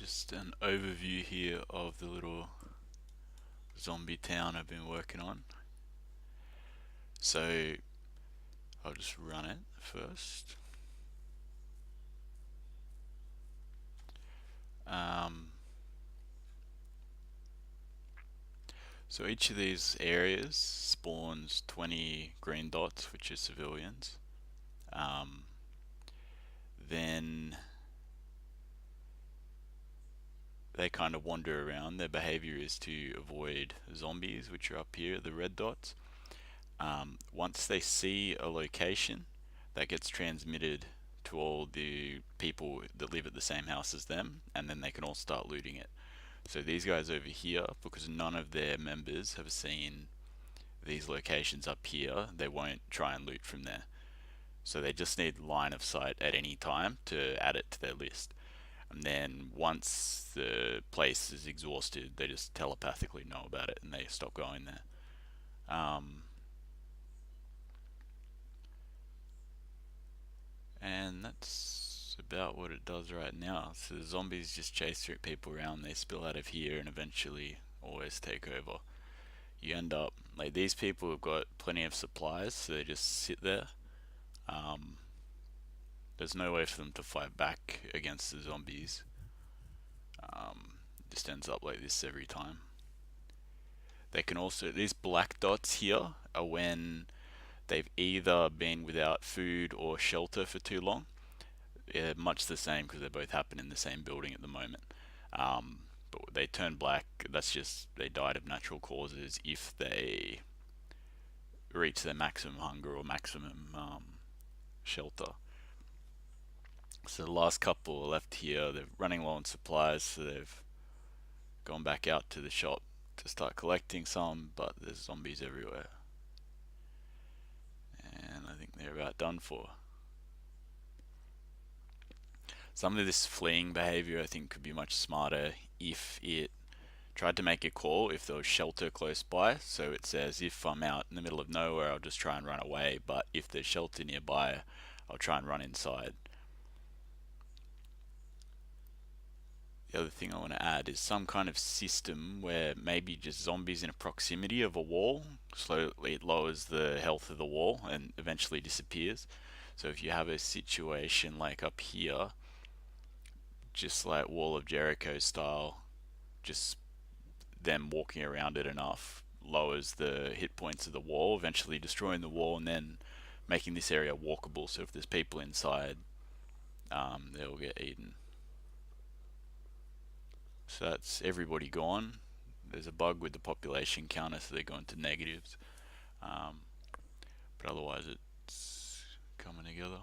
Just an overview here of the little zombie town I've been working on. So I'll just run it first. Um, so each of these areas spawns 20 green dots, which are civilians. Then they kind of wander around. Their behavior is to avoid zombies, which are up here, the red dots. Once they see a location, that gets transmitted to all the people that live at the same house as them, and then they can all start looting it. So these guys over here, because none of their members have seen these locations up here, they won't try and loot from there. So they just need line of sight at any time to add it to their list. And then once the place is exhausted, they just telepathically know about it and they stop going there. And that's about what it does right now. So the zombies just chase people around, they spill out of here and eventually always take over. You end up, like, these people have got plenty of supplies, so they just sit there. There's no way for them to fight back against the zombies. Just ends up like this every time. They can also, these black dots here are when they've either been without food or shelter for too long. Yeah, much the same because they both happen in the same building at the moment. But they turn black, that's just they died of natural causes if they reach their maximum hunger or maximum shelter. So the last couple are left here, they're running low on supplies, so they've gone back out to the shop to start collecting some, but there's zombies everywhere. And I think they're about done for. Some of this fleeing behavior I think could be much smarter if it tried to make a call if there was shelter close by. So it says if I'm out in the middle of nowhere, I'll just try and run away, but if there's shelter nearby, I'll try and run inside. The other thing I want to add is some kind of system where maybe just zombies in a proximity of a wall, slowly it lowers the health of the wall and eventually disappears. So if you have a situation like up here, just like Wall of Jericho style, just them walking around it enough lowers the hit points of the wall, eventually destroying the wall and then making this area walkable. So if there's people inside, they'll get eaten. So that's everybody gone. There's a bug with the population counter, so they go into negatives. But otherwise, it's coming together.